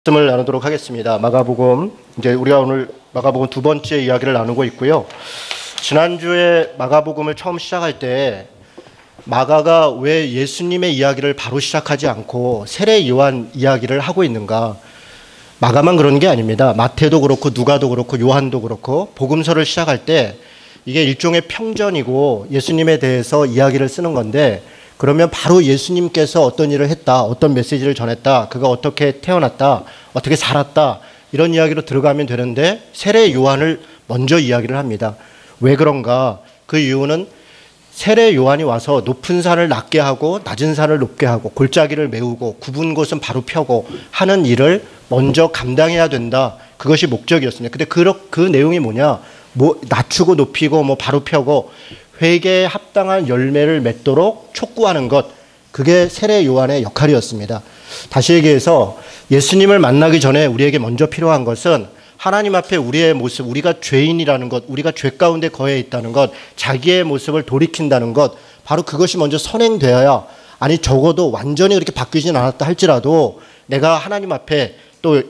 말씀을 나누도록 하겠습니다. 마가복음, 이제 우리가 오늘 마가복음 두 번째 이야기를 나누고 있고요. 지난주에 마가복음을 처음 시작할 때 마가가 왜 예수님의 이야기를 바로 시작하지 않고 세례 요한 이야기를 하고 있는가? 마가만 그런 게 아닙니다. 마태도 그렇고 누가도 그렇고 요한도 그렇고 복음서를 시작할 때 이게 일종의 평전이고 예수님에 대해서 이야기를 쓰는 건데, 그러면 바로 예수님께서 어떤 일을 했다, 어떤 메시지를 전했다, 그가 어떻게 태어났다, 어떻게 살았다, 이런 이야기로 들어가면 되는데 세례 요한을 먼저 이야기를 합니다. 왜 그런가? 그 이유는 세례 요한이 와서 높은 산을 낮게 하고 낮은 산을 높게 하고 골짜기를 메우고 굽은 곳은 바로 펴고 하는 일을 먼저 감당해야 된다. 그것이 목적이었습니다. 근데 그 내용이 뭐냐? 낮추고 높이고 바로 펴고 회개에 합당한 열매를 맺도록 촉구하는 것, 그게 세례 요한의 역할이었습니다. 다시 얘기해서 예수님을 만나기 전에 우리에게 먼저 필요한 것은 하나님 앞에 우리의 모습, 우리가 죄인이라는 것, 우리가 죄 가운데 거해 있다는 것, 자기의 모습을 돌이킨다는 것, 바로 그것이 먼저 선행되어야, 아니 적어도 완전히 그렇게 바뀌진 않았다 할지라도 내가 하나님 앞에 또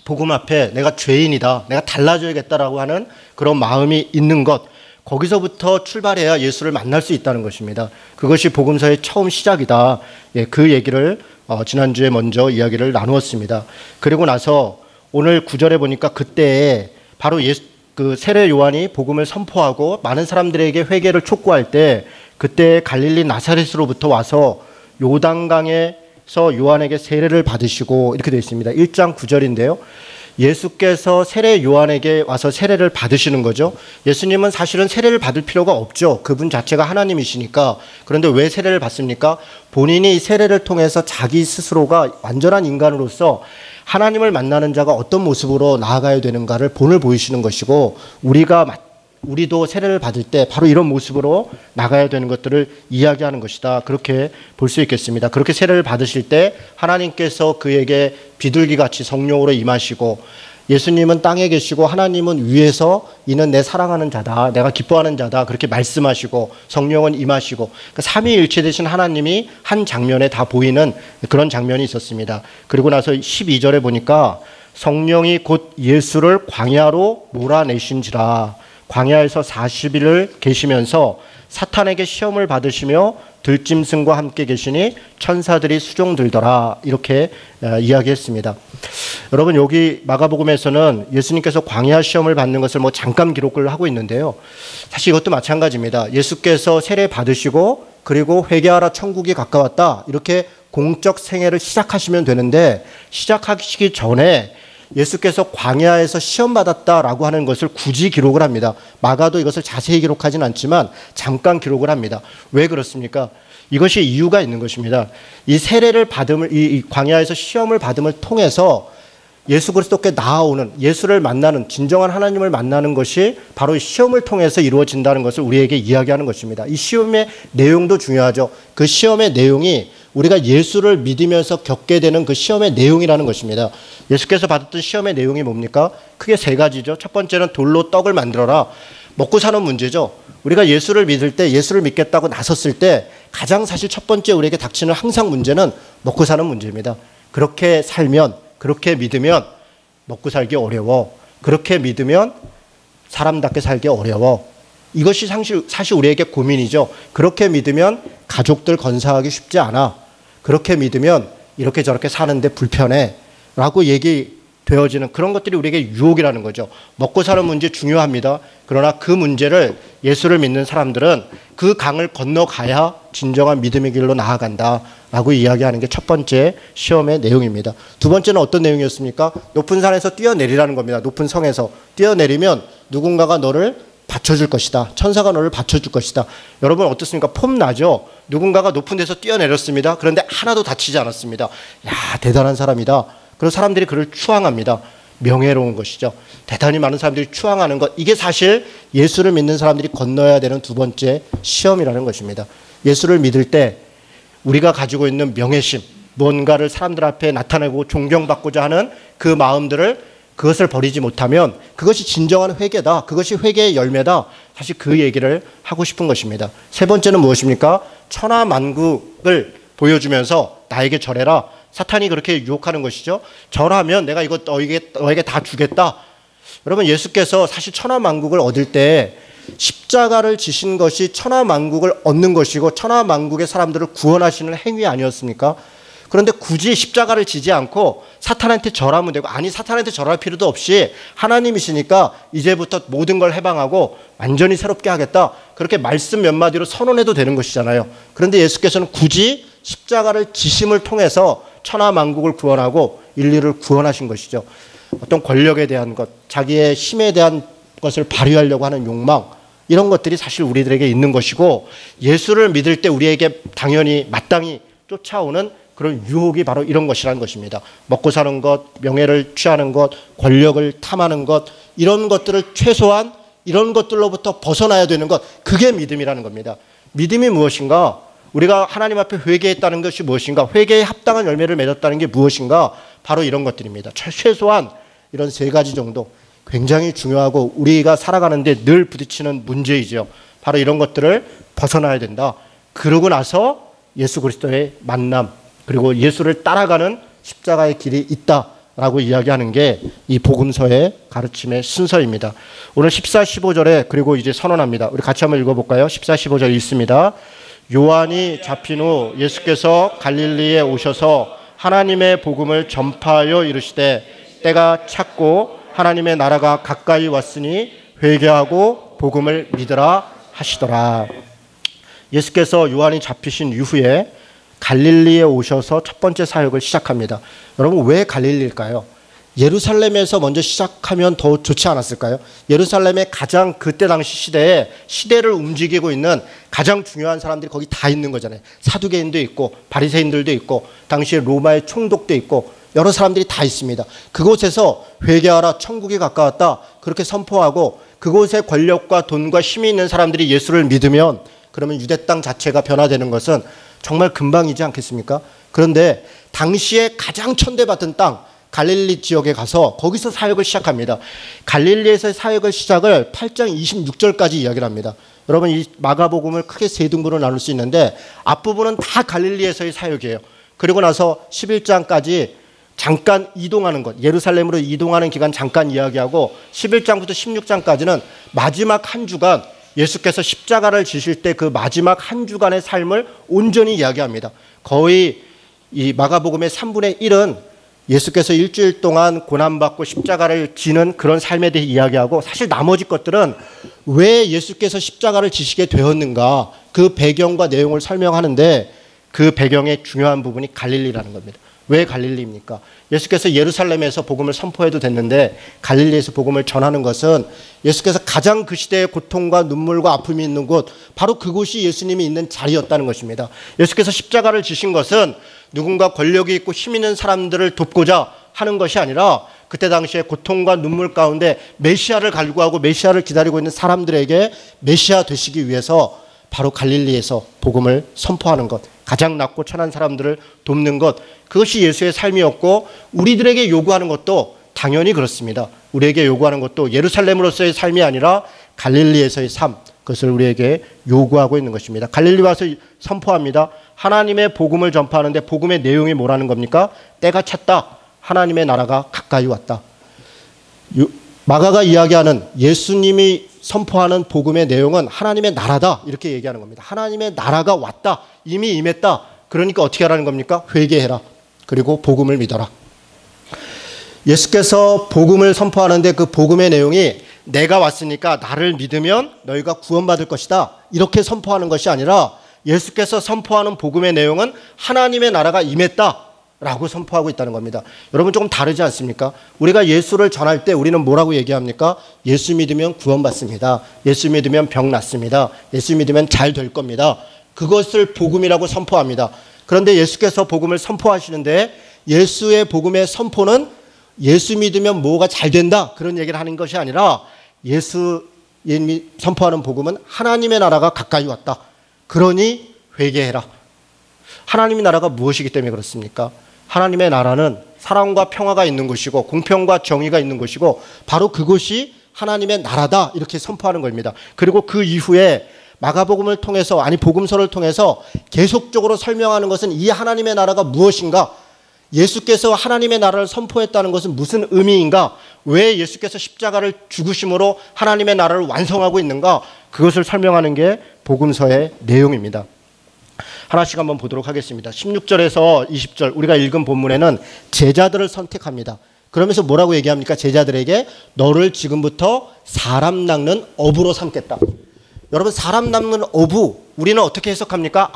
복음 앞에 내가 죄인이다, 내가 달라져야겠다라고 하는 그런 마음이 있는 것, 거기서부터 출발해야 예수를 만날 수 있다는 것입니다. 그것이 복음서의 처음 시작이다. 그 얘기를 지난주에 먼저 이야기를 나누었습니다. 그리고 나서 오늘 9절에 보니까 그때에 바로 그 세례 요한이 복음을 선포하고 많은 사람들에게 회개를 촉구할 때, 그때 갈릴리 나사렛으로부터 와서 요단강에서 요한에게 세례를 받으시고, 이렇게 되어 있습니다. 1장 9절인데요. 예수께서 세례 요한에게 와서 세례를 받으시는 거죠. 예수님은 사실은 세례를 받을 필요가 없죠. 그분 자체가 하나님이시니까. 그런데 왜 세례를 받습니까? 본인이 세례를 통해서 자기 스스로가 완전한 인간으로서 하나님을 만나는 자가 어떤 모습으로 나아가야 되는가를 본을 보이시는 것이고, 우리도 세례를 받을 때 바로 이런 모습으로 나가야 되는 것들을 이야기하는 것이다. 그렇게 볼 수 있겠습니다. 그렇게 세례를 받으실 때 하나님께서 그에게 비둘기같이 성령으로 임하시고, 예수님은 땅에 계시고 하나님은 위에서 이는 내 사랑하는 자다, 내가 기뻐하는 자다, 그렇게 말씀하시고 성령은 임하시고, 그러니까 삼위일체 되신 하나님이 한 장면에 다 보이는 그런 장면이 있었습니다. 그리고 나서 12절에 보니까 성령이 곧 예수를 광야로 몰아내신지라, 광야에서 40일을 계시면서 사탄에게 시험을 받으시며 들짐승과 함께 계시니 천사들이 수종 들더라, 이렇게 이야기했습니다. 여러분, 여기 마가복음에서는 예수님께서 광야 시험을 받는 것을 잠깐 기록을 하고 있는데요. 사실 이것도 마찬가지입니다. 예수께서 세례 받으시고 그리고 회개하라 천국이 가까웠다, 이렇게 공적 생애를 시작하시면 되는데, 시작하시기 전에 예수께서 광야에서 시험받았다라고 하는 것을 굳이 기록을 합니다. 마가도 이것을 자세히 기록하진 않지만 잠깐 기록을 합니다. 왜 그렇습니까? 이것이 이유가 있는 것입니다. 이 세례를 받음을, 이 광야에서 시험을 받음을 통해서 예수 그리스도께 나아오는, 예수를 만나는, 진정한 하나님을 만나는 것이 바로 시험을 통해서 이루어진다는 것을 우리에게 이야기하는 것입니다. 이 시험의 내용도 중요하죠. 그 시험의 내용이 우리가 예수를 믿으면서 겪게 되는 그 시험의 내용이라는 것입니다. 예수께서 받았던 시험의 내용이 뭡니까? 크게 세 가지죠. 첫 번째는 돌로 떡을 만들어라. 먹고 사는 문제죠. 우리가 예수를 믿을 때, 예수를 믿겠다고 나섰을 때 가장 사실 첫 번째 우리에게 닥치는 항상 문제는 먹고 사는 문제입니다. 그렇게 살면, 그렇게 믿으면 먹고 살기 어려워. 그렇게 믿으면 사람답게 살기 어려워. 이것이 사실 우리에게 고민이죠. 그렇게 믿으면 가족들 건사하기 쉽지 않아. 그렇게 믿으면 이렇게 저렇게 사는데 불편해 라고 얘기되어지는 그런 것들이 우리에게 유혹이라는 거죠. 먹고 사는 문제 중요합니다. 그러나 그 문제를 예수를 믿는 사람들은 그 강을 건너가야 진정한 믿음의 길로 나아간다 라고 이야기하는 게 첫 번째 시험의 내용입니다. 두 번째는 어떤 내용이었습니까? 높은 산에서 뛰어내리라는 겁니다. 높은 성에서 뛰어내리면 누군가가 너를 받쳐줄 것이다. 천사가 너를 받쳐줄 것이다. 여러분 어떻습니까? 폼나죠? 누군가가 높은 데서 뛰어내렸습니다. 그런데 하나도 다치지 않았습니다. 야, 대단한 사람이다. 그래서 사람들이 그를 추앙합니다. 명예로운 것이죠. 대단히 많은 사람들이 추앙하는 것, 이게 사실 예수를 믿는 사람들이 건너야 되는 두 번째 시험이라는 것입니다. 예수를 믿을 때 우리가 가지고 있는 명예심, 뭔가를 사람들 앞에 나타내고 존경받고자 하는 그 마음들을, 그것을 버리지 못하면 그것이 진정한 회개다, 그것이 회개의 열매다, 사실 그 얘기를 하고 싶은 것입니다. 세 번째는 무엇입니까? 천하만국을 보여주면서 나에게 절해라, 사탄이 그렇게 유혹하는 것이죠. 절하면 내가 이거 너에게 다 주겠다. 여러분, 예수께서 사실 천하만국을 얻을 때 십자가를 지신 것이 천하만국을 얻는 것이고 천하만국의 사람들을 구원하시는 행위 아니었습니까? 그런데 굳이 십자가를 지지 않고 사탄한테 절하면 되고, 아니 사탄한테 절할 필요도 없이 하나님이시니까 이제부터 모든 걸 해방하고 완전히 새롭게 하겠다, 그렇게 말씀 몇 마디로 선언해도 되는 것이잖아요. 그런데 예수께서는 굳이 십자가를 지심을 통해서 천하만국을 구원하고 인류를 구원하신 것이죠. 어떤 권력에 대한 것, 자기의 힘에 대한 것을 발휘하려고 하는 욕망, 이런 것들이 사실 우리들에게 있는 것이고, 예수를 믿을 때 우리에게 당연히 마땅히 쫓아오는 그런 유혹이 바로 이런 것이라는 것입니다. 먹고 사는 것, 명예를 취하는 것, 권력을 탐하는 것, 이런 것들을 최소한 이런 것들로부터 벗어나야 되는 것, 그게 믿음이라는 겁니다. 믿음이 무엇인가? 우리가 하나님 앞에 회개했다는 것이 무엇인가? 회개에 합당한 열매를 맺었다는 게 무엇인가? 바로 이런 것들입니다. 최소한 이런 세 가지 정도, 굉장히 중요하고 우리가 살아가는데 늘 부딪히는 문제이죠. 바로 이런 것들을 벗어나야 된다. 그러고 나서 예수 그리스도의 만남, 그리고 예수를 따라가는 십자가의 길이 있다라고 이야기하는 게 이 복음서의 가르침의 순서입니다. 오늘 14, 15절에 그리고 이제 선언합니다. 우리 같이 한번 읽어볼까요? 14, 15절 읽습니다. 요한이 잡힌 후 예수께서 갈릴리에 오셔서 하나님의 복음을 전파하여 이르시되 때가 찼고 하나님의 나라가 가까이 왔으니 회개하고 복음을 믿으라 하시더라. 예수께서 요한이 잡히신 이후에 갈릴리에 오셔서 첫 번째 사역을 시작합니다. 여러분, 왜 갈릴리일까요? 예루살렘에서 먼저 시작하면 더 좋지 않았을까요? 예루살렘의 가장 그때 당시 시대에 시대를 움직이고 있는 가장 중요한 사람들이 거기 다 있는 거잖아요. 사두개인도 있고 바리새인들도 있고 당시에 로마의 총독도 있고 여러 사람들이 다 있습니다. 그곳에서 회개하라, 천국이 가까웠다, 그렇게 선포하고 그곳에 권력과 돈과 힘이 있는 사람들이 예수를 믿으면 그러면 유대 땅 자체가 변화되는 것은 정말 금방이지 않겠습니까? 그런데 당시에 가장 천대받은 땅 갈릴리 지역에 가서 거기서 사역을 시작합니다. 갈릴리에서 사역을 시작을 8장 26절까지 이야기를 합니다. 여러분, 이 마가복음을 크게 세 등분으로 나눌 수 있는데 앞부분은 다 갈릴리에서의 사역이에요. 그리고 나서 11장까지 잠깐 이동하는 것, 예루살렘으로 이동하는 기간 잠깐 이야기하고 11장부터 16장까지는 마지막 한 주간 예수께서 십자가를 지실 때 그 마지막 한 주간의 삶을 온전히 이야기합니다. 거의 이 마가복음의 3분의 1은 예수께서 일주일 동안 고난받고 십자가를 지는 그런 삶에 대해 이야기하고, 사실 나머지 것들은 왜 예수께서 십자가를 지시게 되었는가, 그 배경과 내용을 설명하는데 그 배경의 중요한 부분이 갈릴리라는 겁니다. 왜 갈릴리입니까? 예수께서 예루살렘에서 복음을 선포해도 됐는데 갈릴리에서 복음을 전하는 것은 예수께서 가장 그 시대의 고통과 눈물과 아픔이 있는 곳, 바로 그곳이 예수님이 있는 자리였다는 것입니다. 예수께서 십자가를 지신 것은 누군가 권력이 있고 힘 있는 사람들을 돕고자 하는 것이 아니라 그때 당시에 고통과 눈물 가운데 메시아를 갈구하고 메시아를 기다리고 있는 사람들에게 메시아 되시기 위해서 바로 갈릴리에서 복음을 선포하는 것, 가장 낮고 천한 사람들을 돕는 것, 그것이 예수의 삶이었고 우리들에게 요구하는 것도 당연히 그렇습니다. 우리에게 요구하는 것도 예루살렘으로서의 삶이 아니라 갈릴리에서의 삶, 그것을 우리에게 요구하고 있는 것입니다. 갈릴리 와서 선포합니다. 하나님의 복음을 전파하는데 복음의 내용이 뭐라는 겁니까? 때가 찼다. 하나님의 나라가 가까이 왔다. 마가가 이야기하는 예수님이 선포하는 복음의 내용은 하나님의 나라다, 이렇게 얘기하는 겁니다. 하나님의 나라가 왔다, 이미 임했다. 그러니까 어떻게 하라는 겁니까? 회개해라, 그리고 복음을 믿어라. 예수께서 복음을 선포하는데 그 복음의 내용이 내가 왔으니까 나를 믿으면 너희가 구원받을 것이다, 이렇게 선포하는 것이 아니라 예수께서 선포하는 복음의 내용은 하나님의 나라가 임했다 라고 선포하고 있다는 겁니다. 여러분, 조금 다르지 않습니까? 우리가 예수를 전할 때 우리는 뭐라고 얘기합니까? 예수 믿으면 구원받습니다. 예수 믿으면 병 낫습니다. 예수 믿으면 잘 될 겁니다. 그것을 복음이라고 선포합니다. 그런데 예수께서 복음을 선포하시는데 예수의 복음의 선포는 예수 믿으면 뭐가 잘 된다, 그런 얘기를 하는 것이 아니라 예수님이 선포하는 복음은 하나님의 나라가 가까이 왔다, 그러니 회개해라. 하나님의 나라가 무엇이기 때문에 그렇습니까? 하나님의 나라는 사랑과 평화가 있는 곳이고 공평과 정의가 있는 곳이고 바로 그곳이 하나님의 나라다, 이렇게 선포하는 겁니다. 그리고 그 이후에 마가복음을 통해서, 아니 복음서를 통해서 계속적으로 설명하는 것은 이 하나님의 나라가 무엇인가, 예수께서 하나님의 나라를 선포했다는 것은 무슨 의미인가? 왜 예수께서 십자가를 죽으심으로 하나님의 나라를 완성하고 있는가? 그것을 설명하는 게 복음서의 내용입니다. 하나씩 한번 보도록 하겠습니다. 16절에서 20절 우리가 읽은 본문에는 제자들을 선택합니다. 그러면서 뭐라고 얘기합니까? 제자들에게 너를 지금부터 사람 낚는 어부로 삼겠다. 여러분, 사람 낚는 어부, 우리는 어떻게 해석합니까?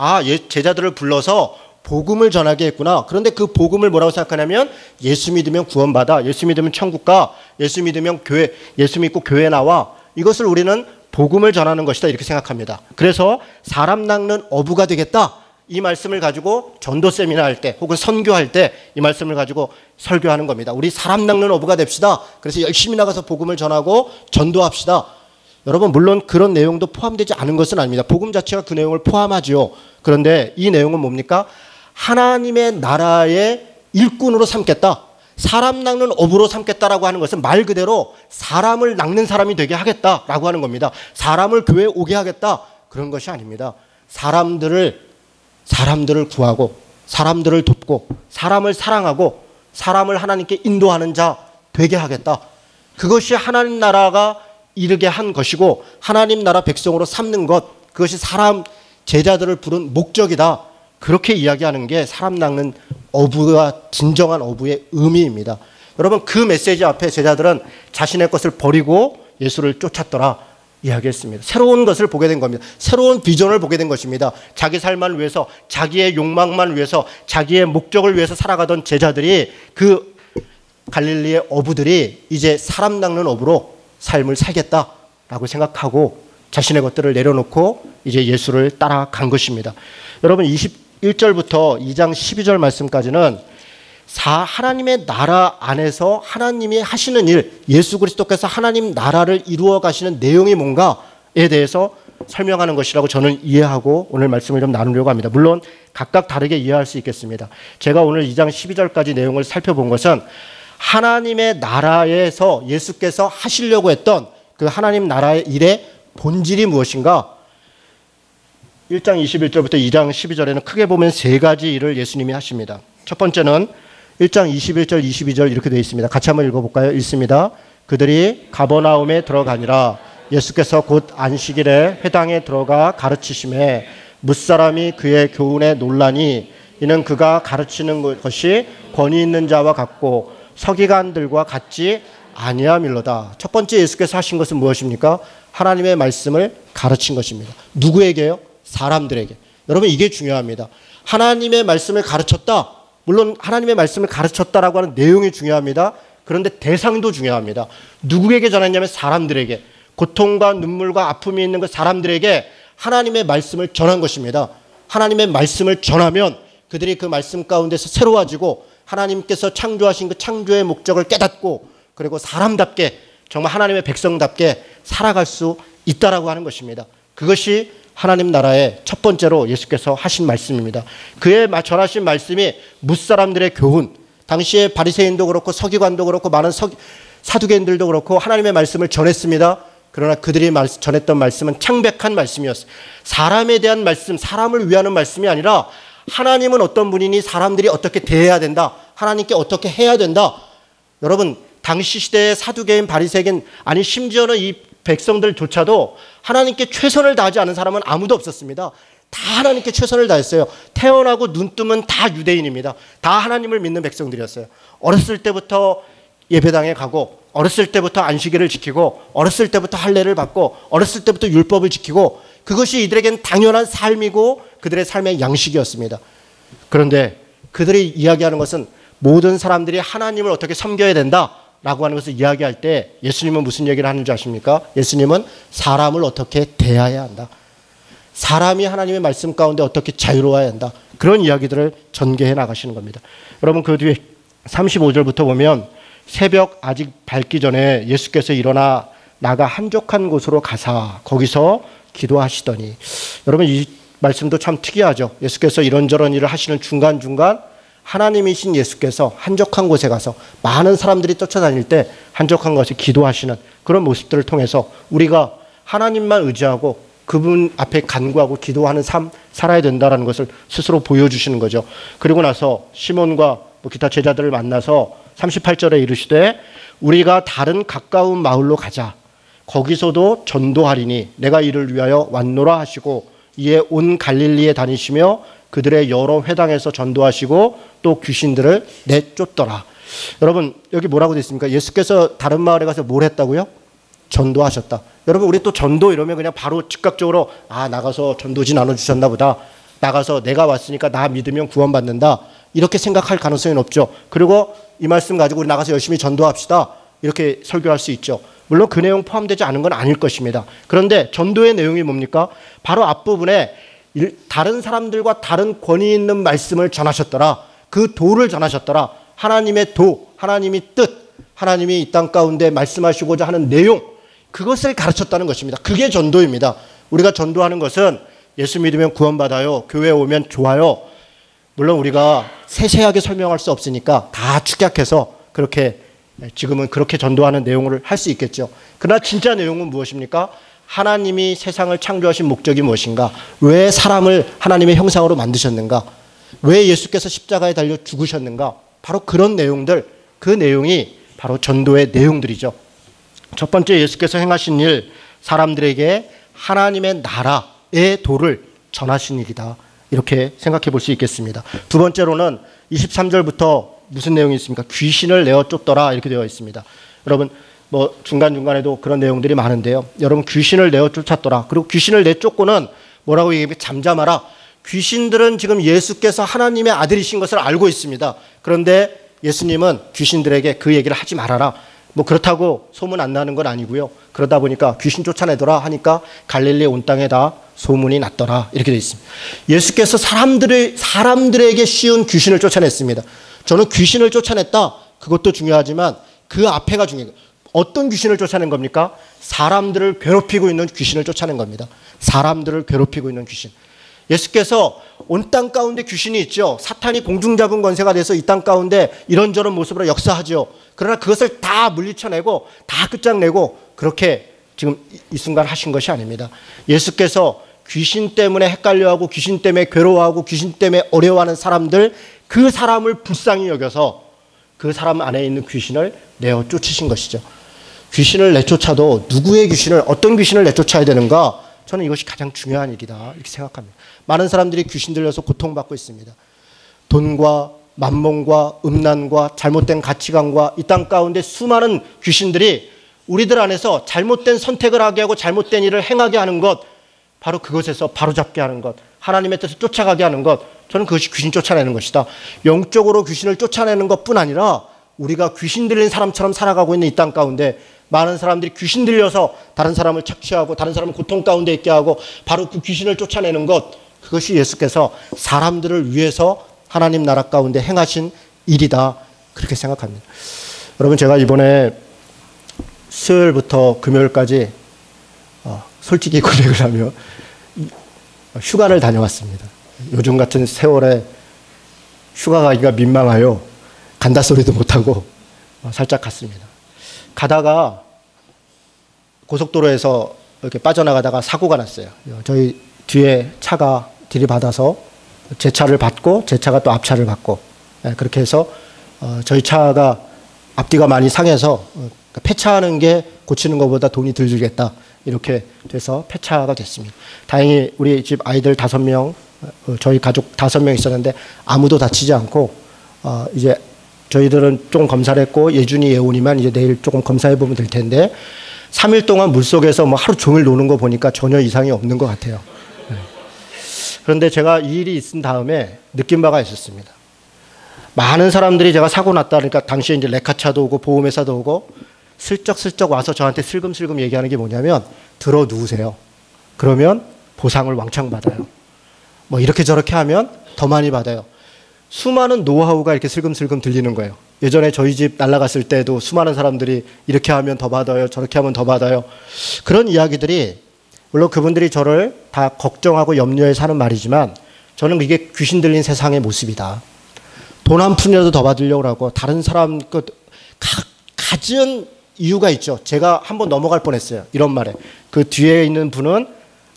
제자들을 불러서 복음을 전하게 했구나. 그런데 그 복음을 뭐라고 생각하냐면 예수 믿으면 구원받아, 예수 믿으면 천국 가, 예수 믿으면 교회, 예수 믿고 교회 나와. 이것을 우리는 복음을 전하는 것이다 이렇게 생각합니다. 그래서 사람 낚는 어부가 되겠다. 이 말씀을 가지고 전도 세미나 할 때 혹은 선교할 때 이 말씀을 가지고 설교하는 겁니다. 우리 사람 낚는 어부가 됩시다. 그래서 열심히 나가서 복음을 전하고 전도합시다. 여러분, 물론 그런 내용도 포함되지 않은 것은 아닙니다. 복음 자체가 그 내용을 포함하지요. 그런데 이 내용은 뭡니까? 하나님의 나라의 일꾼으로 삼겠다. 사람 낚는 어부로 삼겠다라고 하는 것은 말 그대로 사람을 낚는 사람이 되게 하겠다라고 하는 겁니다. 사람을 교회에 오게 하겠다. 그런 것이 아닙니다. 사람들을 구하고 사람들을 돕고 사람을 사랑하고 사람을 하나님께 인도하는 자 되게 하겠다. 그것이 하나님 나라가 이르게 한 것이고 하나님 나라 백성으로 삼는 것, 그것이 사람 제자들을 부른 목적이다. 그렇게 이야기하는 게 사람 낚는 어부가 진정한 어부의 의미입니다. 여러분, 그 메시지 앞에 제자들은 자신의 것을 버리고 예수를 쫓았더라 이야기했습니다. 새로운 것을 보게 된 겁니다. 새로운 비전을 보게 된 것입니다. 자기 삶을 위해서, 자기의 욕망만 위해서, 자기의 목적을 위해서 살아가던 제자들이, 그 갈릴리의 어부들이 이제 사람 낚는 어부로 삶을 살겠다라고 생각하고 자신의 것들을 내려놓고 이제 예수를 따라간 것입니다. 여러분, 21절부터 2장 12절 말씀까지는 하나님의 나라 안에서 하나님이 하시는 일, 예수 그리스도께서 하나님 나라를 이루어 가시는 내용이 뭔가에 대해서 설명하는 것이라고 저는 이해하고 오늘 말씀을 좀 나누려고 합니다. 물론 각각 다르게 이해할 수 있겠습니다. 제가 오늘 2장 12절까지 내용을 살펴본 것은 하나님의 나라에서 예수께서 하시려고 했던 그 하나님 나라의 일의 본질이 무엇인가? 1장 21절부터 2장 12절에는 크게 보면 세 가지 일을 예수님이 하십니다. 첫 번째는 1장 21절 22절 이렇게 되어 있습니다. 같이 한번 읽어볼까요? 읽습니다. 그들이 가버나움에 들어가니라. 예수께서 곧 안식일에 회당에 들어가 가르치심에 뭇사람이 그의 교훈에 놀라니 이는 그가 가르치는 것이 권위 있는 자와 같고 서기관들과 같지 아니함일로다. 첫 번째 예수께서 하신 것은 무엇입니까? 하나님의 말씀을 가르친 것입니다. 누구에게요? 사람들에게. 여러분, 이게 중요합니다. 하나님의 말씀을 가르쳤다. 물론 하나님의 말씀을 가르쳤다라고 하는 내용이 중요합니다. 그런데 대상도 중요합니다. 누구에게 전했냐면 사람들에게, 고통과 눈물과 아픔이 있는 그 사람들에게 하나님의 말씀을 전한 것입니다. 하나님의 말씀을 전하면 그들이 그 말씀 가운데서 새로워지고 하나님께서 창조하신 그 창조의 목적을 깨닫고 그리고 사람답게, 정말 하나님의 백성답게 살아갈 수 있다라고 하는 것입니다. 그것이 하나님 나라의 첫 번째로 예수께서 하신 말씀입니다. 그의 전하신 말씀이 뭇사람들의 교훈, 당시에 바리새인도 그렇고 서기관도 그렇고 많은 사두개인들도 그렇고 하나님의 말씀을 전했습니다. 그러나 그들이 전했던 말씀은 창백한 말씀이었어요. 사람에 대한 말씀, 사람을 위하는 말씀이 아니라 하나님은 어떤 분이니 사람들이 어떻게 대해야 된다, 하나님께 어떻게 해야 된다. 여러분, 당시 시대의 사두개인, 바리새인, 아니 심지어는 이 백성들조차도 하나님께 최선을 다하지 않은 사람은 아무도 없었습니다. 다 하나님께 최선을 다했어요. 태어나고 눈뜨면 다 유대인입니다. 다 하나님을 믿는 백성들이었어요. 어렸을 때부터 예배당에 가고, 어렸을 때부터 안식일을 지키고, 어렸을 때부터 할례를 받고, 어렸을 때부터 율법을 지키고, 그것이 이들에겐 당연한 삶이고 그들의 삶의 양식이었습니다. 그런데 그들이 이야기하는 것은 모든 사람들이 하나님을 어떻게 섬겨야 된다 라고 하는 것을 이야기할 때 예수님은 무슨 얘기를 하는지 아십니까? 예수님은 사람을 어떻게 대해야 한다, 사람이 하나님의 말씀 가운데 어떻게 자유로워야 한다, 그런 이야기들을 전개해 나가시는 겁니다. 여러분, 그 뒤에 35절부터 보면 새벽 아직 밝기 전에 예수께서 일어나 나가 한적한 곳으로 가사 거기서 기도하시더니, 여러분 이 말씀도 참 특이하죠. 예수께서 이런저런 일을 하시는 중간중간 하나님이신 예수께서 한적한 곳에 가서 많은 사람들이 쫓아다닐 때 한적한 곳에 기도하시는 그런 모습들을 통해서 우리가 하나님만 의지하고 그분 앞에 간구하고 기도하는 삶 살아야 된다는 것을 스스로 보여주시는 거죠. 그리고 나서 시몬과 뭐 기타 제자들을 만나서 38절에 이르시되 우리가 다른 가까운 마을로 가자. 거기서도 전도하리니 내가 이를 위하여 왔노라 하시고 이에 온 갈릴리에 다니시며 그들의 여러 회당에서 전도하시고 또 귀신들을 내쫓더라. 여러분 여기 뭐라고 되어 있습니까? 예수께서 다른 마을에 가서 뭘 했다고요? 전도하셨다. 여러분 우리 또 전도 이러면 그냥 바로 즉각적으로 나가서 전도지 나눠주셨나 보다. 나가서 내가 왔으니까 나 믿으면 구원받는다. 이렇게 생각할 가능성이 높죠. 그리고 이 말씀 가지고 우리 나가서 열심히 전도합시다. 이렇게 설교할 수 있죠. 물론 그 내용 포함되지 않은 건 아닐 것입니다. 그런데 전도의 내용이 뭡니까? 바로 앞부분에 다른 사람들과 다른 권위 있는 말씀을 전하셨더라. 그 도를 전하셨더라. 하나님의 도, 하나님의 뜻, 하나님이 이 땅 가운데 말씀하시고자 하는 내용, 그것을 가르쳤다는 것입니다. 그게 전도입니다. 우리가 전도하는 것은 예수 믿으면 구원받아요. 교회에 오면 좋아요. 물론 우리가 세세하게 설명할 수 없으니까 다 축약해서 그렇게 지금은 그렇게 전도하는 내용을 할 수 있겠죠. 그러나 진짜 내용은 무엇입니까? 하나님이 세상을 창조하신 목적이 무엇인가? 왜 사람을 하나님의 형상으로 만드셨는가? 왜 예수께서 십자가에 달려 죽으셨는가? 바로 그런 내용들, 그 내용이 바로 전도의 내용들이죠. 첫 번째 예수께서 행하신 일, 사람들에게 하나님의 나라의 도를 전하신 일이다. 이렇게 생각해 볼 수 있겠습니다. 두 번째로는 23절부터 무슨 내용이 있습니까? 귀신을 내어 쫓더라 이렇게 되어 있습니다. 여러분 뭐 중간중간에도 그런 내용들이 많은데요. 여러분 귀신을 내어 쫓았더라. 그리고 귀신을 내쫓고는 뭐라고 얘기해? 잠잠하라. 귀신들은 지금 예수께서 하나님의 아들이신 것을 알고 있습니다. 그런데 예수님은 귀신들에게 그 얘기를 하지 말아라. 뭐 그렇다고 소문 안 나는 건 아니고요. 그러다 보니까 귀신 쫓아내더라 하니까 갈릴리 온 땅에 다 소문이 났더라 이렇게 되어 있습니다. 예수께서 사람들에게 씌운 귀신을 쫓아냈습니다. 저는 귀신을 쫓아냈다. 그것도 중요하지만 그 앞에가 중요해요. 어떤 귀신을 쫓아낸 겁니까? 사람들을 괴롭히고 있는 귀신을 쫓아낸 겁니다. 사람들을 괴롭히고 있는 귀신. 예수께서 온 땅 가운데 귀신이 있죠. 사탄이 공중잡은 권세가 돼서 이 땅 가운데 이런저런 모습으로 역사하죠. 그러나 그것을 다 물리쳐내고 다 끝장내고 그렇게 지금 이 순간 하신 것이 아닙니다. 예수께서 귀신 때문에 헷갈려하고 귀신 때문에 괴로워하고 귀신 때문에 어려워하는 사람들, 그 사람을 불쌍히 여겨서 그 사람 안에 있는 귀신을 내어 쫓으신 것이죠. 귀신을 내쫓아도 누구의 귀신을, 어떤 귀신을 내쫓아야 되는가? 저는 이것이 가장 중요한 일이다 이렇게 생각합니다. 많은 사람들이 귀신 들려서 고통받고 있습니다. 돈과 만몽과 음란과 잘못된 가치관과 이 땅 가운데 수많은 귀신들이 우리들 안에서 잘못된 선택을 하게 하고 잘못된 일을 행하게 하는 것, 바로 그것에서 바로잡게 하는 것, 하나님의 뜻을 쫓아가게 하는 것, 저는 그것이 귀신 쫓아내는 것이다. 영적으로 귀신을 쫓아내는 것뿐 아니라 우리가 귀신 들린 사람처럼 살아가고 있는 이 땅 가운데 많은 사람들이 귀신 들려서 다른 사람을 착취하고 다른 사람을 고통 가운데 있게 하고 바로 그 귀신을 쫓아내는 것, 그것이 예수께서 사람들을 위해서 하나님 나라 가운데 행하신 일이다 그렇게 생각합니다. 여러분 제가 이번에 수요일부터 금요일까지 솔직히 고백을 하면 휴가를 다녀왔습니다. 요즘 같은 세월에 휴가 가기가 민망하여 간다 소리도 못하고 살짝 갔습니다. 가다가 고속도로에서 이렇게 빠져나가다가 사고가 났어요. 저희 뒤에 차가 들이받아서 제 차를 받고 제 차가 또 앞차를 받고 그렇게 해서 저희 차가 앞뒤가 많이 상해서 폐차하는 게 고치는 것보다 돈이 덜 들겠다 이렇게 돼서 폐차가 됐습니다. 다행히 우리 집 아이들 5명, 저희 가족 5명 있었는데 아무도 다치지 않고 이제 저희들은 좀 검사를 했고 예준이 예온이만 이제 내일 조금 검사해 보면 될 텐데 3일 동안 물속에서 뭐 하루 종일 노는 거 보니까 전혀 이상이 없는 것 같아요. 그런데 제가 이 일이 있은 다음에 느낀 바가 있었습니다. 많은 사람들이 제가 사고 났다 그러니까 당시에 이제 레카차도 오고 보험회사도 오고 슬쩍슬쩍 와서 저한테 슬금슬금 얘기하는 게 뭐냐면 들어 누우세요. 그러면 보상을 왕창 받아요. 뭐 이렇게 저렇게 하면 더 많이 받아요. 수많은 노하우가 이렇게 슬금슬금 들리는 거예요. 예전에 저희 집 날아갔을 때도 수많은 사람들이 이렇게 하면 더 받아요. 저렇게 하면 더 받아요. 그런 이야기들이 물론 그분들이 저를 다 걱정하고 염려해서 하는 말이지만 저는 이게 귀신 들린 세상의 모습이다. 돈 한 푼이라도 더 받으려고 하고 다른 사람 가진 이유가 있죠. 제가 한번 넘어갈 뻔했어요. 이런 말에. 그 뒤에 있는 분은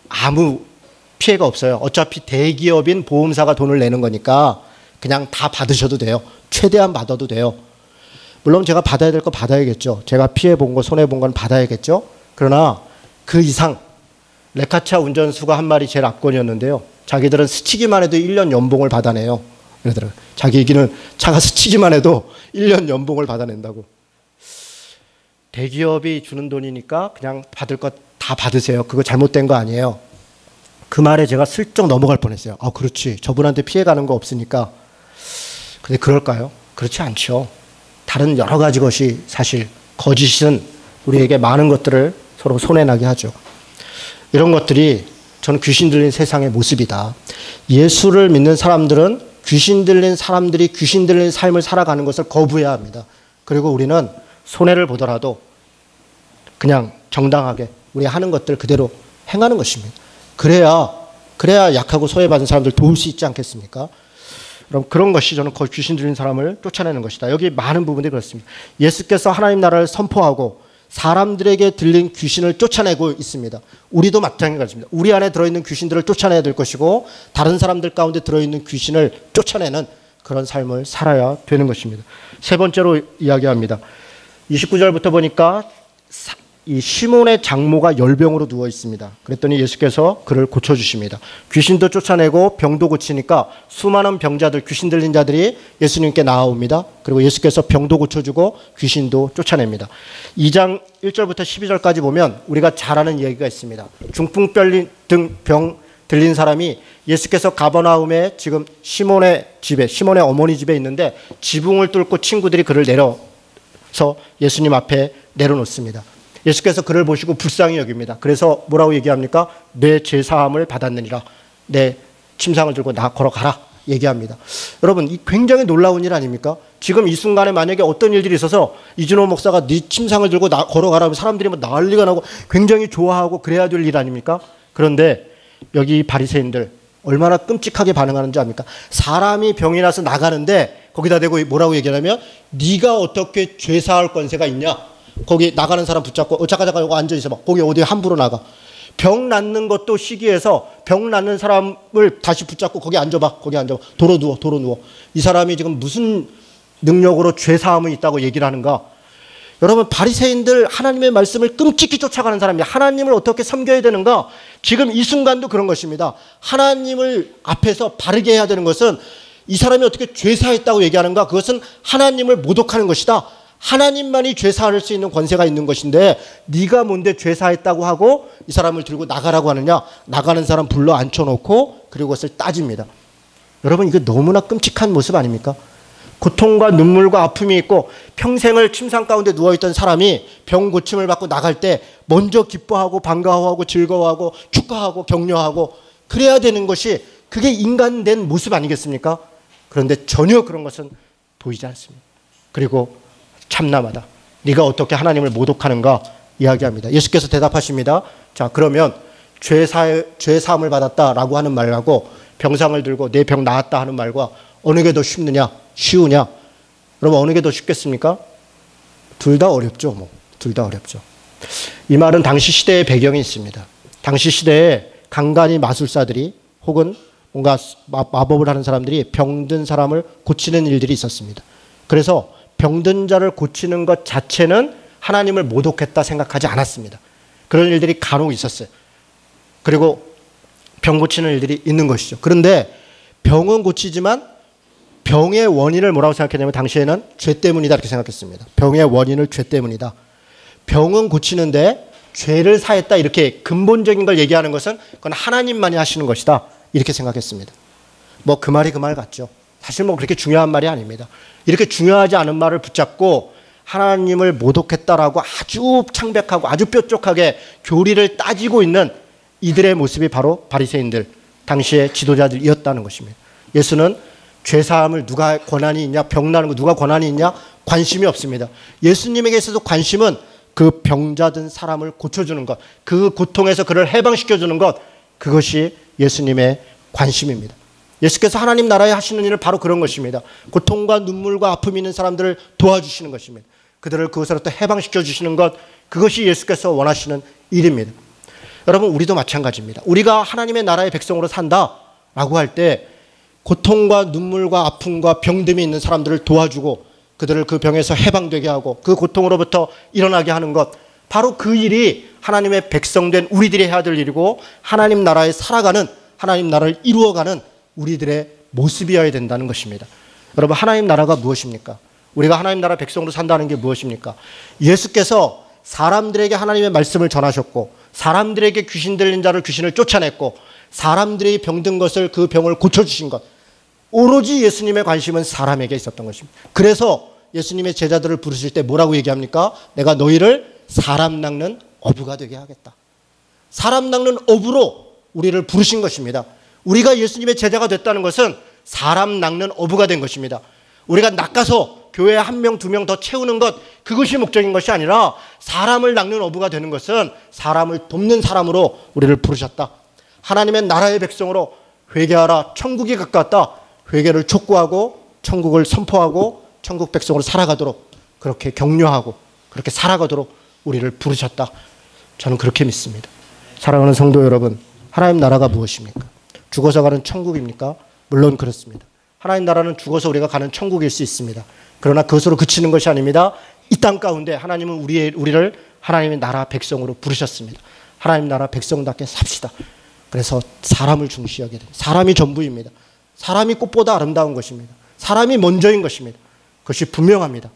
아무 피해가 없어요. 어차피 대기업인 보험사가 돈을 내는 거니까 그냥 다 받으셔도 돼요. 최대한 받아도 돼요. 물론 제가 받아야 될 거 받아야겠죠. 제가 피해본 거, 손해본 건 받아야겠죠. 그러나 그 이상, 레카차 운전수가 한 말이 제일 압권이었는데요. 자기들은 스치기만 해도 1년 연봉을 받아내요. 그러더라고요. 자기 얘기는 차가 스치기만 해도 1년 연봉을 받아낸다고. 대기업이 주는 돈이니까 그냥 받을 것 다 받으세요. 그거 잘못된 거 아니에요. 그 말에 제가 슬쩍 넘어갈 뻔했어요. 아, 그렇지. 저분한테 피해가는 거 없으니까. 근데 그럴까요? 그렇지 않죠. 다른 여러 가지 것이 사실 거짓은 우리에게 많은 것들을 서로 손해나게 하죠. 이런 것들이 저는 귀신 들린 세상의 모습이다. 예수를 믿는 사람들은 귀신 들린 사람들이 귀신 들린 삶을 살아가는 것을 거부해야 합니다. 그리고 우리는 손해를 보더라도 그냥 정당하게 우리 하는 것들 그대로 행하는 것입니다. 그래야 약하고 소외받은 사람들 도울 수 있지 않겠습니까? 그럼 그런 것이 저는 거의 귀신 들린 사람을 쫓아내는 것이다. 여기 많은 부분들이 그렇습니다. 예수께서 하나님 나라를 선포하고 사람들에게 들린 귀신을 쫓아내고 있습니다. 우리도 마찬가지입니다. 우리 안에 들어있는 귀신들을 쫓아내야 될 것이고 다른 사람들 가운데 들어있는 귀신을 쫓아내는 그런 삶을 살아야 되는 것입니다. 세 번째로 이야기합니다. 29절부터 보니까 이 시몬의 장모가 열병으로 누워 있습니다. 그랬더니 예수께서 그를 고쳐주십니다. 귀신도 쫓아내고 병도 고치니까 수많은 병자들, 귀신 들린 자들이 예수님께 나아옵니다. 그리고 예수께서 병도 고쳐주고 귀신도 쫓아냅니다. 2장 1절부터 12절까지 보면 우리가 잘 아는 이야기가 있습니다. 중풍병 등 병 들린 사람이 예수께서 가버나움에 지금 시몬의 집에, 시몬의 어머니 집에 있는데 지붕을 뚫고 친구들이 그를 내려서 예수님 앞에 내려놓습니다. 예수께서 그를 보시고 불쌍히 여깁니다. 그래서 뭐라고 얘기합니까? 내 죄사함을 받았느니라. 내 침상을 들고 나 걸어가라 얘기합니다. 여러분, 이 굉장히 놀라운 일 아닙니까? 지금 이 순간에 만약에 어떤 일들이 있어서 이준호 목사가 네 침상을 들고 나 걸어가라 사람들이 뭐 난리가 나고 굉장히 좋아하고 그래야 될 일 아닙니까? 그런데 여기 바리새인들 얼마나 끔찍하게 반응하는지 압니까? 사람이 병이 나서 나가는데 거기다 대고 뭐라고 얘기하냐면 네가 어떻게 죄사할 권세가 있냐? 거기 나가는 사람 붙잡고 잠깐 여기 앉아있어 봐. 거기 어디 함부로 나가. 병 낫는 것도 시기해서 병 낫는 사람을 다시 붙잡고 거기 앉아봐. 거기 앉아봐. 도로 누워. 이 사람이 지금 무슨 능력으로 죄사함이 있다고 얘기를 하는가. 여러분, 바리새인들 하나님의 말씀을 끔찍히 쫓아가는 사람입니다. 하나님을 어떻게 섬겨야 되는가. 지금 이 순간도 그런 것입니다. 하나님을 앞에서 바르게 해야 되는 것은 이 사람이 어떻게 죄사했다고 얘기하는가. 그것은 하나님을 모독하는 것이다. 하나님만이 죄사할 수 있는 권세가 있는 것인데 네가 뭔데 죄사했다고 하고 이 사람을 들고 나가라고 하느냐. 나가는 사람 불러 앉혀놓고 그리고 그것을 따집니다. 여러분, 이거 너무나 끔찍한 모습 아닙니까? 고통과 눈물과 아픔이 있고 평생을 침상 가운데 누워있던 사람이 병 고침을 받고 나갈 때 먼저 기뻐하고 반가워하고 즐거워하고 축하하고 격려하고 그래야 되는 것이 그게 인간된 모습 아니겠습니까? 그런데 전혀 그런 것은 보이지 않습니다. 그리고 참남하다. 네가 어떻게 하나님을 모독하는가 이야기합니다. 예수께서 대답하십니다. 자, 그러면 죄사함을 받았다라고 하는 말하고 병상을 들고 내 병 나았다 하는 말과 어느 게 더 쉽느냐? 쉬우냐? 여러분, 어느 게 더 쉽겠습니까? 둘 다 어렵죠. 둘 다 어렵죠. 이 말은 당시 시대의 배경이 있습니다. 당시 시대에 간간히 마술사들이 혹은 뭔가 마법을 하는 사람들이 병든 사람을 고치는 일들이 있었습니다. 그래서 병든 자를 고치는 것 자체는 하나님을 모독했다 생각하지 않았습니다. 그런 일들이 간혹 있었어요. 그리고 병 고치는 일들이 있는 것이죠. 그런데 병은 고치지만 병의 원인을 뭐라고 생각했냐면 당시에는 죄 때문이다 이렇게 생각했습니다. 병의 원인을 죄 때문이다. 병은 고치는데 죄를 사했다 이렇게 근본적인 걸 얘기하는 것은 그건 하나님만이 하시는 것이다 이렇게 생각했습니다. 뭐 그 말이 그 말 같죠. 사실 뭐 그렇게 중요한 말이 아닙니다. 이렇게 중요하지 않은 말을 붙잡고 하나님을 모독했다라고 아주 창백하고 아주 뾰족하게 교리를 따지고 있는 이들의 모습이 바로 바리새인들, 당시의 지도자들이었다는 것입니다. 예수는 죄사함을 누가 권한이 있냐, 병 나는 거 누가 권한이 있냐 관심이 없습니다. 예수님에게 있어서 관심은 그 병자든 사람을 고쳐주는 것, 그 고통에서 그를 해방시켜주는 것, 그것이 예수님의 관심입니다. 예수께서 하나님 나라에 하시는 일은 바로 그런 것입니다. 고통과 눈물과 아픔이 있는 사람들을 도와주시는 것입니다. 그들을 그것으로부터 해방시켜 주시는 것, 그것이 예수께서 원하시는 일입니다. 여러분, 우리도 마찬가지입니다. 우리가 하나님의 나라의 백성으로 산다라고 할 때 고통과 눈물과 아픔과 병듦이 있는 사람들을 도와주고 그들을 그 병에서 해방되게 하고 그 고통으로부터 일어나게 하는 것, 바로 그 일이 하나님의 백성된 우리들이 해야 될 일이고 하나님 나라에 살아가는, 하나님 나라를 이루어가는 우리들의 모습이어야 된다는 것입니다. 여러분, 하나님 나라가 무엇입니까? 우리가 하나님 나라 백성으로 산다는 게 무엇입니까? 예수께서 사람들에게 하나님의 말씀을 전하셨고 사람들에게 귀신 들린 자를 귀신을 쫓아냈고 사람들이 병든 것을 그 병을 고쳐주신 것, 오로지 예수님의 관심은 사람에게 있었던 것입니다. 그래서 예수님의 제자들을 부르실 때 뭐라고 얘기합니까? 내가 너희를 사람 낚는 어부가 되게 하겠다. 사람 낚는 어부로 우리를 부르신 것입니다. 우리가 예수님의 제자가 됐다는 것은 사람 낚는 어부가 된 것입니다. 우리가 낚아서 교회에 한 명, 두 명 더 채우는 것, 그것이 목적인 것이 아니라 사람을 낚는 어부가 되는 것은 사람을 돕는 사람으로 우리를 부르셨다. 하나님의 나라의 백성으로 회개하라, 천국이 가까웠다. 회개를 촉구하고 천국을 선포하고 천국 백성으로 살아가도록, 그렇게 격려하고 그렇게 살아가도록 우리를 부르셨다. 저는 그렇게 믿습니다. 사랑하는 성도 여러분, 하나님 나라가 무엇입니까? 죽어서 가는 천국입니까? 물론 그렇습니다. 하나님 나라는 죽어서 우리가 가는 천국일 수 있습니다. 그러나 그것으로 그치는 것이 아닙니다. 이 땅 가운데 하나님은 우리를 하나님의 나라 백성으로 부르셨습니다. 하나님 나라 백성답게 삽시다. 그래서 사람을 중시 여겨야 됩니다. 사람이 전부입니다. 사람이 꽃보다 아름다운 것입니다. 사람이 먼저인 것입니다. 그것이 분명합니다.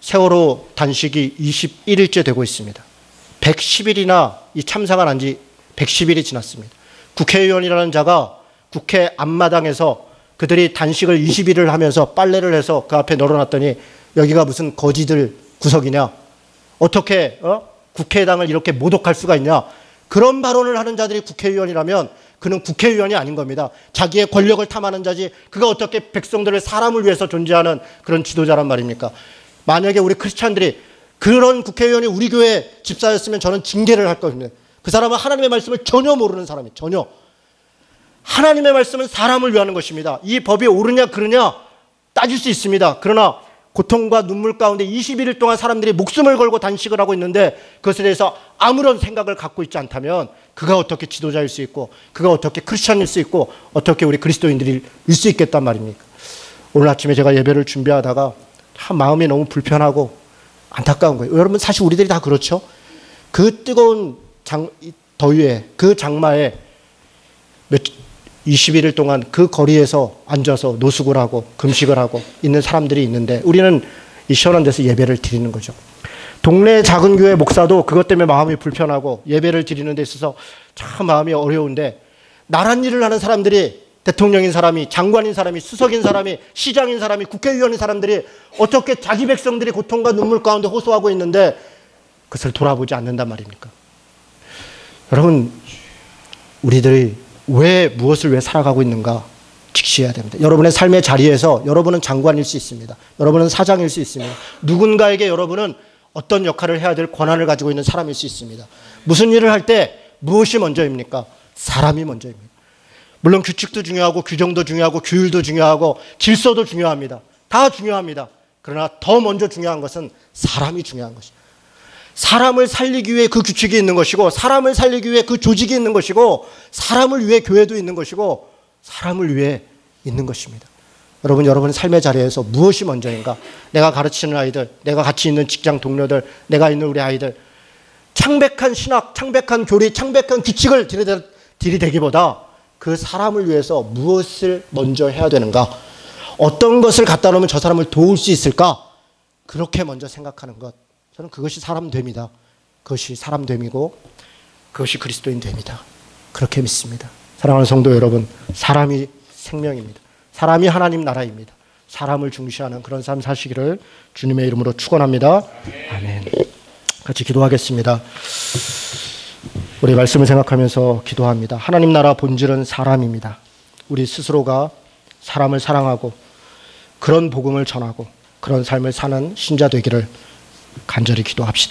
세월호 단식이 21일째 되고 있습니다. 110일이나 이 참사가 난 지 110일이 지났습니다. 국회의원이라는 자가 국회 앞마당에서 그들이 단식을 20일을 하면서 빨래를 해서 그 앞에 널어놨더니 여기가 무슨 거지들 구석이냐, 어떻게 국회의당을 이렇게 모독할 수가 있냐, 그런 발언을 하는 자들이 국회의원이라면 그는 국회의원이 아닌 겁니다. 자기의 권력을 탐하는 자지, 그가 어떻게 백성들을 사람을 위해서 존재하는 그런 지도자란 말입니까? 만약에 우리 크리스찬들이 그런 국회의원이 우리 교회 집사였으면 저는 징계를 할 겁니다. 그 사람은 하나님의 말씀을 전혀 모르는 사람이에요. 전혀. 하나님의 말씀은 사람을 위하는 것입니다. 이 법이 옳으냐 그르냐 따질 수 있습니다. 그러나 고통과 눈물 가운데 21일 동안 사람들이 목숨을 걸고 단식을 하고 있는데 그것에 대해서 아무런 생각을 갖고 있지 않다면 그가 어떻게 지도자일 수 있고 그가 어떻게 크리스찬일 수 있고 어떻게 우리 그리스도인들일 수 있겠단 말입니까? 오늘 아침에 제가 예배를 준비하다가 참 마음이 너무 불편하고 안타까운 거예요. 여러분, 사실 우리들이 다 그렇죠. 그 뜨거운 더위에, 그 장마에 21일 동안 그 거리에서 앉아서 노숙을 하고 금식을 하고 있는 사람들이 있는데 우리는 이 시원한 데서 예배를 드리는 거죠. 동네 작은 교회 목사도 그것 때문에 마음이 불편하고 예배를 드리는 데 있어서 참 마음이 어려운데, 나란 일을 하는 사람들이, 대통령인 사람이, 장관인 사람이, 수석인 사람이, 시장인 사람이, 국회의원인 사람들이 어떻게 자기 백성들이 고통과 눈물 가운데 호소하고 있는데 그것을 돌아보지 않는단 말입니까? 여러분, 우리들이 무엇을 왜 살아가고 있는가 직시해야 됩니다. 여러분의 삶의 자리에서 여러분은 장관일 수 있습니다. 여러분은 사장일 수 있습니다. 누군가에게 여러분은 어떤 역할을 해야 될 권한을 가지고 있는 사람일 수 있습니다. 무슨 일을 할 때 무엇이 먼저입니까? 사람이 먼저입니다. 물론 규칙도 중요하고 규정도 중요하고 규율도 중요하고 질서도 중요합니다. 다 중요합니다. 그러나 더 먼저 중요한 것은 사람이 중요한 것입니다. 사람을 살리기 위해 그 규칙이 있는 것이고 사람을 살리기 위해 그 조직이 있는 것이고 사람을 위해 교회도 있는 것이고 사람을 위해 있는 것입니다. 여러분, 여러분의 삶의 자리에서 무엇이 먼저인가? 내가 가르치는 아이들, 내가 같이 있는 직장 동료들, 내가 있는 우리 아이들, 창백한 신학, 창백한 교리, 창백한 규칙을 들이대기보다 그 사람을 위해서 무엇을 먼저 해야 되는가? 어떤 것을 갖다 놓으면 저 사람을 도울 수 있을까? 그렇게 먼저 생각하는 것, 저는 그것이 사람됨이다. 그것이 사람됨이고 그것이 그리스도인됨이다. 그렇게 믿습니다. 사랑하는 성도 여러분, 사람이 생명입니다. 사람이 하나님 나라입니다. 사람을 중시하는 그런 삶 사시기를 주님의 이름으로 축원합니다. 아멘. 같이 기도하겠습니다. 우리 말씀을 생각하면서 기도합니다. 하나님 나라 본질은 사람입니다. 우리 스스로가 사람을 사랑하고 그런 복음을 전하고 그런 삶을 사는 신자 되기를 간절히 기도합시다.